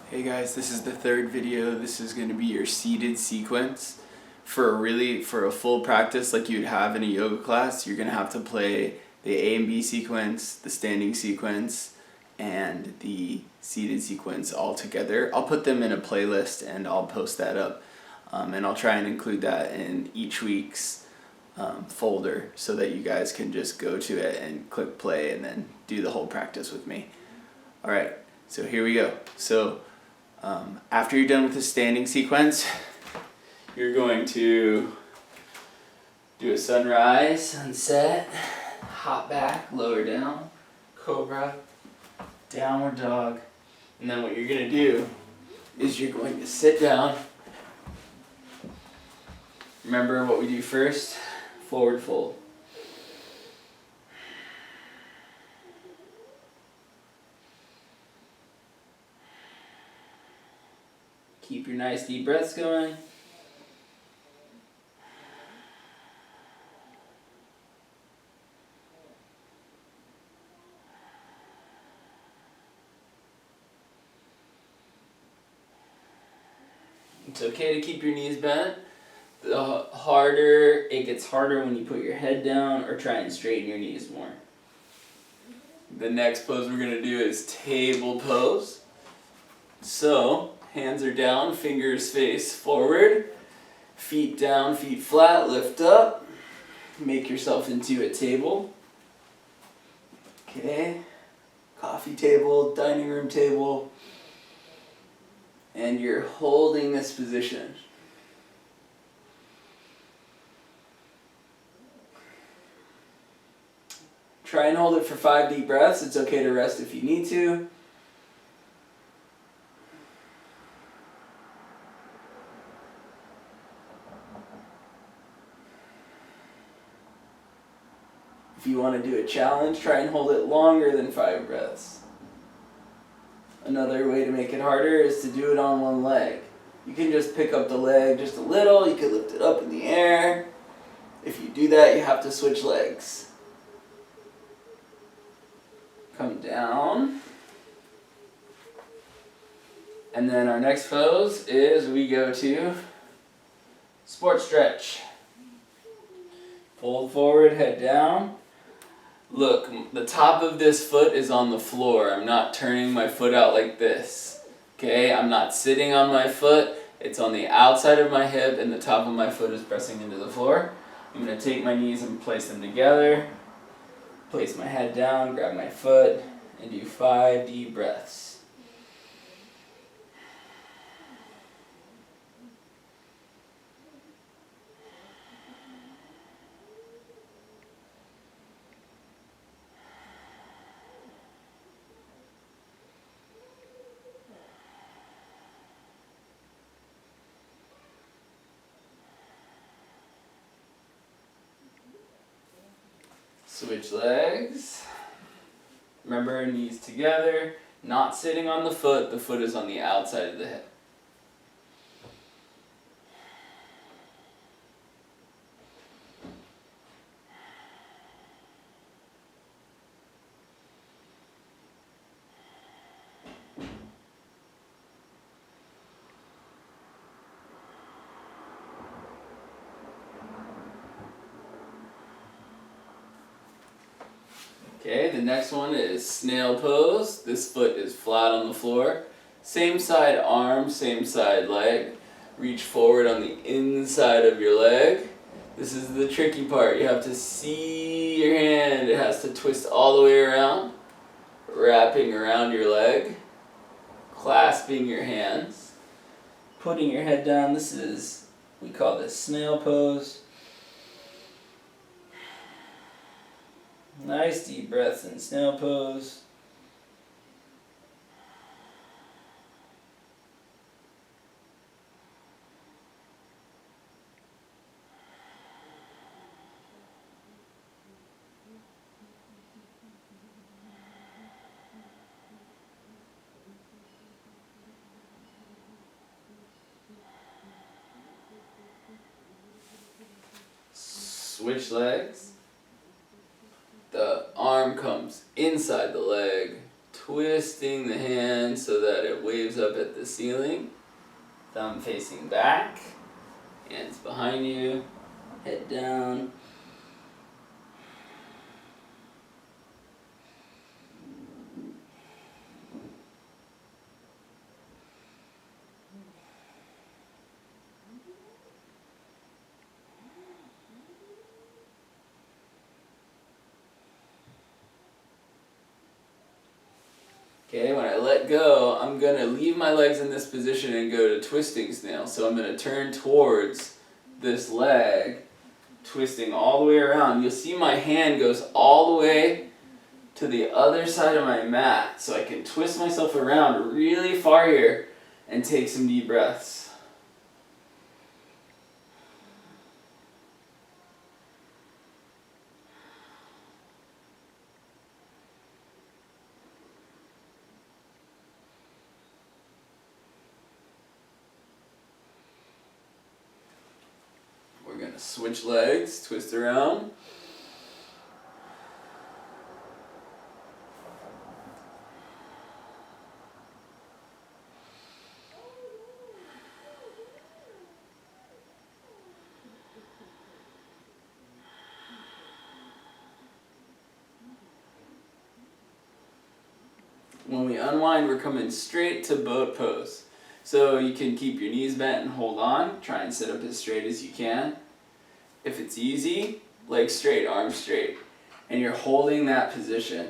Hey guys, this is the third video. This is going to be your seated sequence. For a full practice like you'd have in a yoga class, you're going to have to play the A and B sequence, the standing sequence, and the seated sequence all together. I'll put them in a playlist and I'll post that up. And I'll try and include that in each week's folder so that you guys can just go to it and click play and then do the whole practice with me. Alright, so here we go. So after you're done with the standing sequence, you're going to do a sunrise, sunset, hop back, lower down, cobra, downward dog, and then what you're going to do is you're going to sit down. Remember what we do first? Forward fold. Keep your nice deep breaths going. It's okay to keep your knees bent. It gets harder when you put your head down or try and straighten your knees more. The next pose we're going to do is table pose. So, hands are down, fingers face forward, feet down, feet flat, lift up, make yourself into a table. Okay, coffee table, dining room table, and you're holding this position. Try and hold it for 5 deep breaths. It's okay to rest if you need to. If you want to do a challenge, try and hold it longer than 5 breaths. Another way to make it harder is to do it on one leg. You can just pick up the leg just a little. You can lift it up in the air. If you do that, you have to switch legs. Come down. And then our next pose is we go to sport stretch. Fold forward, head down. Look, the top of this foot is on the floor. I'm not turning my foot out like this. Okay, I'm not sitting on my foot. It's on the outside of my hip and the top of my foot is pressing into the floor. I'm going to take my knees and place them together. Place my head down, grab my foot, and do 5 deep breaths. Switch legs. Remember, knees together, not sitting on the foot is on the outside of the hip. Okay, the next one is snail pose. This foot is flat on the floor. Same side arm, same side leg. Reach forward on the inside of your leg. This is the tricky part. You have to see your hand. It has to twist all the way around. Wrapping around your leg. Clasping your hands. Putting your head down. We call this snail pose. Nice deep breaths in snail pose. Switch legs. The arm comes inside the leg, twisting the hand so that it waves up at the ceiling. Thumb facing back, hands behind you, head down. Okay, when I let go, I'm going to leave my legs in this position and go to twisting snail. So I'm going to turn towards this leg, twisting all the way around. You'll see my hand goes all the way to the other side of my mat. So I can twist myself around really far here and take some deep breaths. We're going to switch legs, twist around. When we unwind, we're coming straight to boat pose. So you can keep your knees bent and hold on. Try and sit up as straight as you can. If it's easy, legs straight, arms straight. And you're holding that position.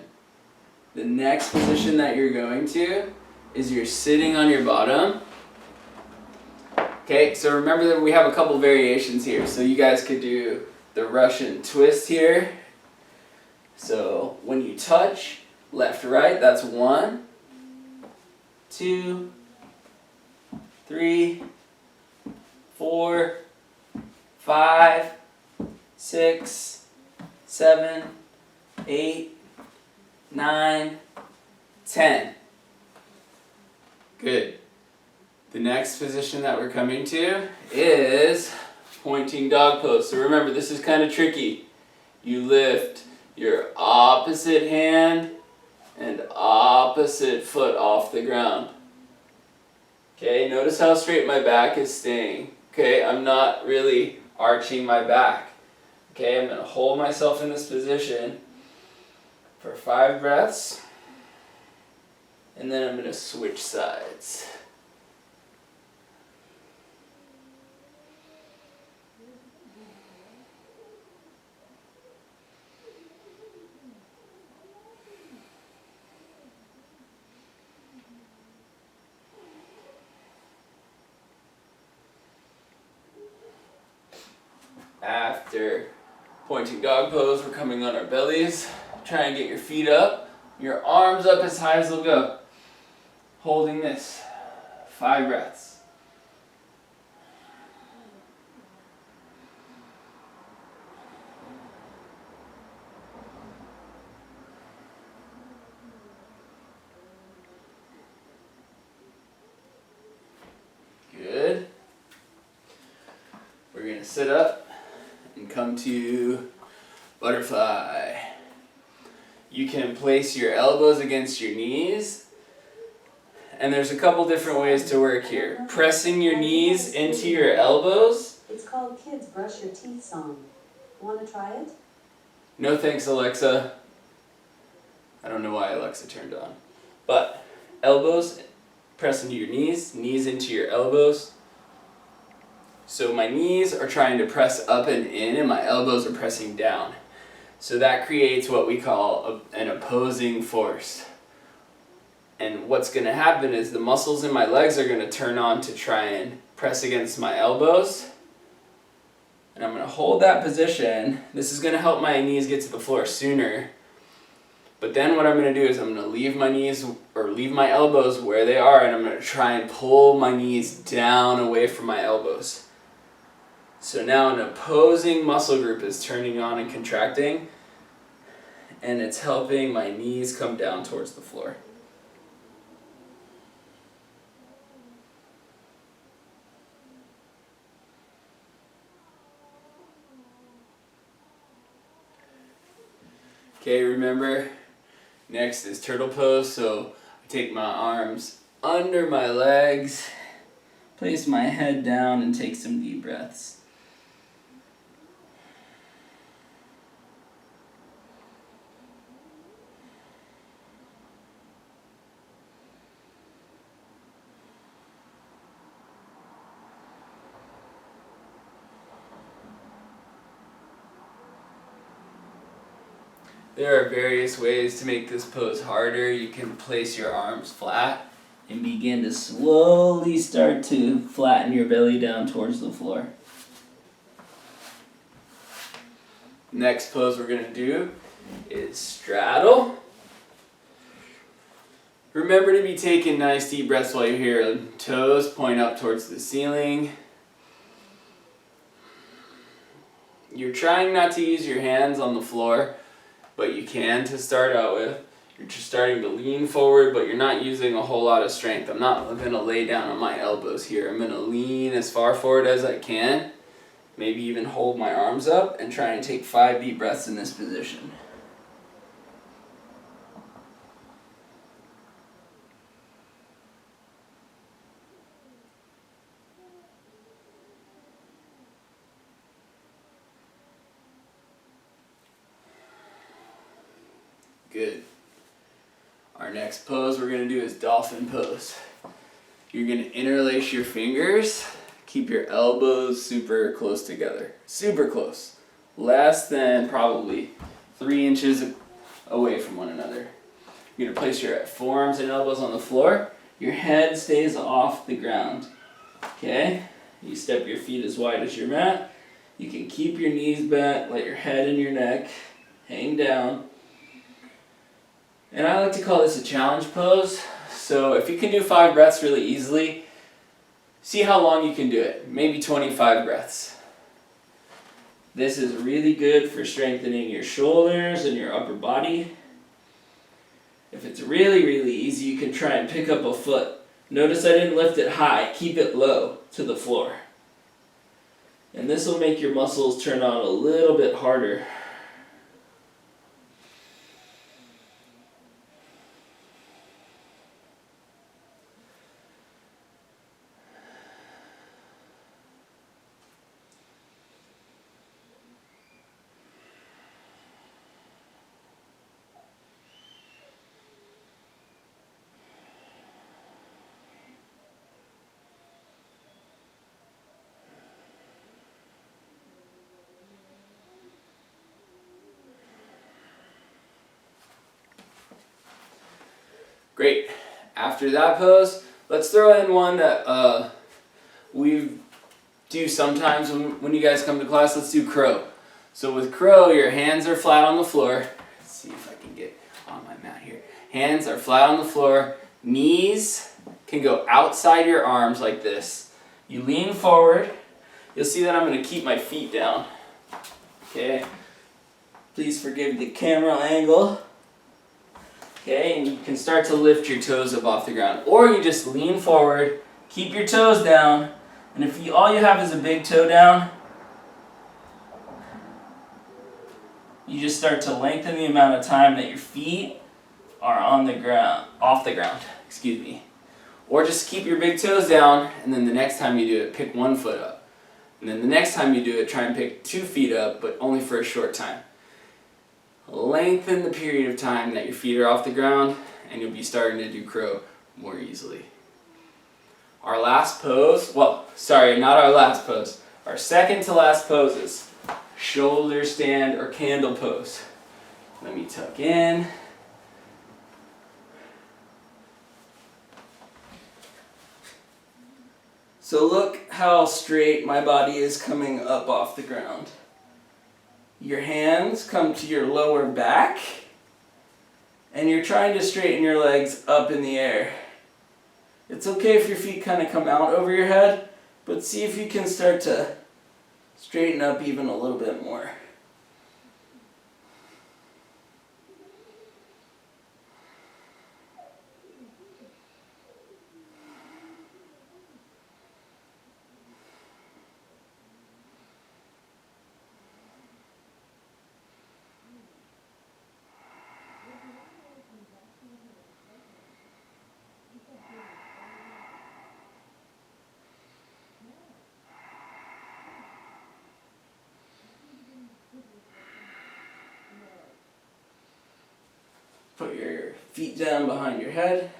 The next position that you're going to is you're sitting on your bottom. Okay, so remember that we have a couple variations here. So you guys could do the Russian twist here. So when you touch, left, right, that's 1, 2, 3, 4, 5, 6, 7, 8, 9, 10. Good. The next position that we're coming to is pointing dog pose. So remember, this is kind of tricky. You lift your opposite hand and opposite foot off the ground. Okay, notice how straight my back is staying. Okay, I'm not really arching my back. Okay, I'm going to hold myself in this position for 5 breaths. And then I'm going to switch sides. After pointing dog pose, we're coming on our bellies. Try and get your feet up, your arms up as high as they'll go. Holding this, 5 breaths. Good. We're going to sit up and come to butterfly. You can place your elbows against your knees, and there's a couple different ways to work here. Pressing your knees into your elbows. It's called Kids Brush Your Teeth Song. Want to try it? No thanks, Alexa. I don't know why Alexa turned on. But elbows press into your knees, knees into your elbows. So my knees are trying to press up and in, and my elbows are pressing down. So that creates what we call an opposing force. And what's going to happen is the muscles in my legs are going to turn on to try and press against my elbows. And I'm going to hold that position. This is going to help my knees get to the floor sooner. But then what I'm going to do is I'm going to leave my knees or leave my elbows where they are, and I'm going to try and pull my knees down away from my elbows. So now an opposing muscle group is turning on and contracting, and it's helping my knees come down towards the floor. Okay, remember, Next is turtle pose, so I take my arms under my legs, place my head down, and take some deep breaths. There are various ways to make this pose harder. You can place your arms flat and begin to slowly start to flatten your belly down towards the floor. Next pose we're going to do is straddle. Remember to be taking nice deep breaths while you're here. Toes point up towards the ceiling. You're trying not to use your hands on the floor, but you can to start out with. You're just starting to lean forward, but you're not using a whole lot of strength. I'm not going to lay down on my elbows here. I'm going to lean as far forward as I can. Maybe even hold my arms up and try and take 5 deep breaths in this position. Good. Our next pose we're going to do is dolphin pose. You're going to interlace your fingers, keep your elbows super close together. Super close. Less than probably 3 inches away from one another. You're going to place your forearms and elbows on the floor. Your head stays off the ground. Okay? You step your feet as wide as your mat. You can keep your knees bent, let your head and your neck hang down. And I like to call this a challenge pose. So if you can do 5 breaths really easily, see how long you can do it. Maybe 25 breaths. This is really good for strengthening your shoulders and your upper body. If it's really, really easy, you can try and pick up a foot. Notice I didn't lift it high. Keep it low to the floor. And this will make your muscles turn on a little bit harder. Great. After that pose, let's throw in one that we do sometimes when you guys come to class. Let's do crow. So with crow, your hands are flat on the floor. Let's see if I can get on my mat here. Hands are flat on the floor. Knees can go outside your arms like this. You lean forward. You'll see that I'm going to keep my feet down. Okay. Please forgive the camera angle. Okay, and you can start to lift your toes up off the ground. Or you just lean forward, keep your toes down, and if all you have is a big toe down, you just start to lengthen the amount of time that your feet are on the ground, off the ground, excuse me. Or just keep your big toes down, and then the next time you do it, pick 1 foot up. And then the next time you do it, try and pick 2 feet up, but only for a short time. Lengthen the period of time that your feet are off the ground, and you'll be starting to do crow more easily. Our last pose, well, sorry, not our last pose. Our second to last pose is shoulder stand or candle pose. Let me tuck in. So look how straight my body is coming up off the ground. Your hands come to your lower back, and you're trying to straighten your legs up in the air. It's okay if your feet kind of come out over your head, but see if you can start to straighten up even a little bit more. Put your feet down behind your head.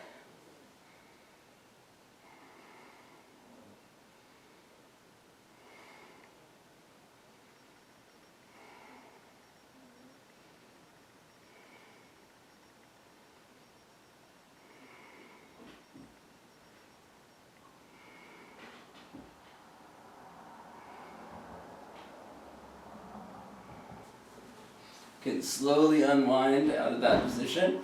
Can slowly unwind out of that position.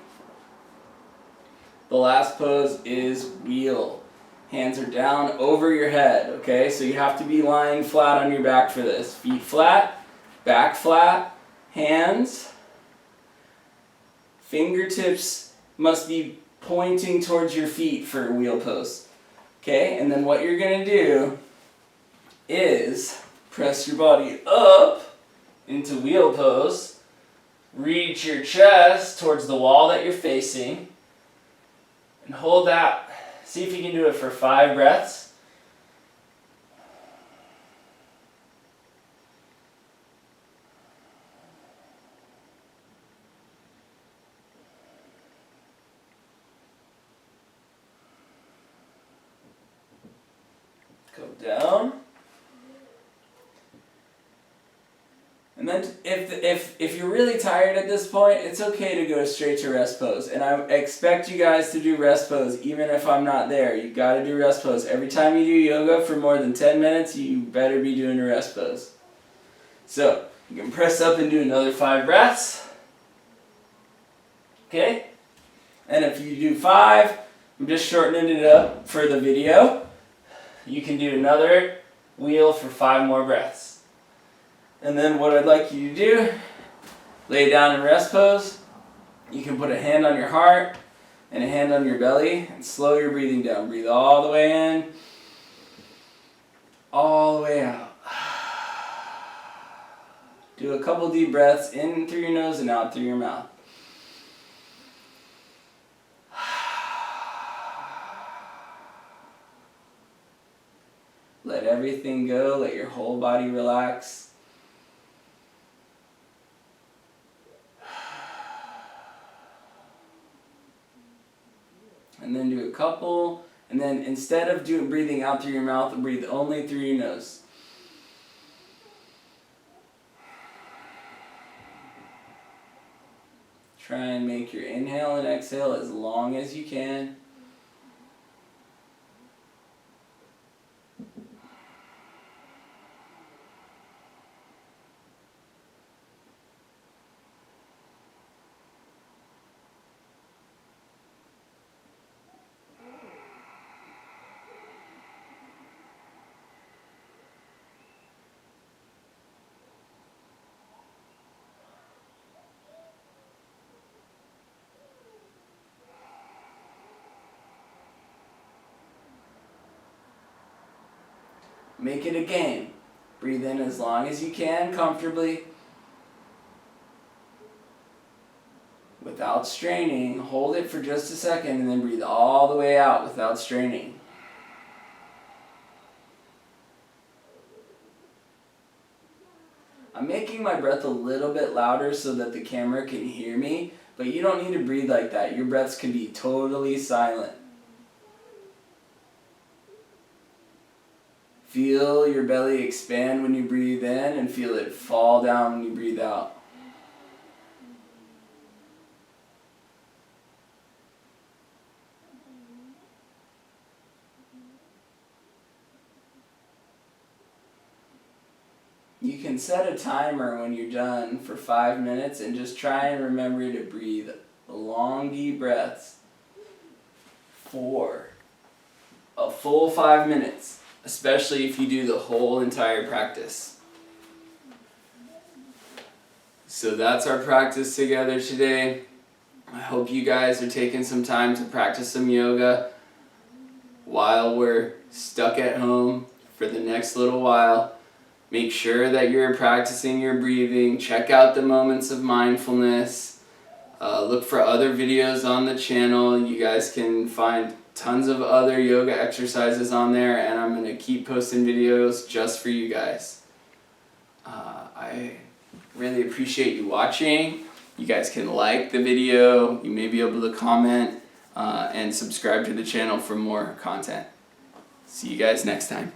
The last pose is wheel. Hands are down over your head, okay? So you have to be lying flat on your back for this. Feet flat, back flat, hands. Fingertips must be pointing towards your feet for a wheel pose. Okay, and then what you're gonna do is press your body up into wheel pose. Reach your chest towards the wall that you're facing. And hold that. See if you can do it for 5 breaths. Go down. And then if you're really tired at this point, it's okay to go straight to rest pose. And I expect you guys to do rest pose even if I'm not there. You gotta do rest pose. Every time you do yoga for more than 10 minutes, you better be doing a rest pose. So, you can press up and do another 5 breaths. Okay? And if you do 5, I'm just shortening it up for the video. You can do another wheel for 5 more breaths. And then what I'd like you to do, lay down in rest pose. You can put a hand on your heart and a hand on your belly and slow your breathing down. Breathe all the way in, all the way out. Do a couple deep breaths in through your nose and out through your mouth. Let everything go, let your whole body relax. And then do a couple, and then instead of breathing out through your mouth, breathe only through your nose. Try and make your inhale and exhale as long as you can. Make it a game. Breathe in as long as you can, comfortably. Without straining, hold it for just a second and then breathe all the way out without straining. I'm making my breath a little bit louder so that the camera can hear me, but you don't need to breathe like that. Your breaths can be totally silent. Feel your belly expand when you breathe in and feel it fall down when you breathe out. You can set a timer when you're done for 5 minutes and just try and remember to breathe long, deep breaths for a full 5 minutes. Especially if you do the whole entire practice. So that's our practice together today. I hope you guys are taking some time to practice some yoga while we're stuck at home for the next little while. Make sure that you're practicing your breathing. Check out the moments of mindfulness. Look for other videos on the channel. You guys can find tons of other yoga exercises on there, and I'm going to keep posting videos just for you guys. I really appreciate you watching, You guys can like the video, you may be able to comment, and subscribe to the channel for more content. See you guys next time.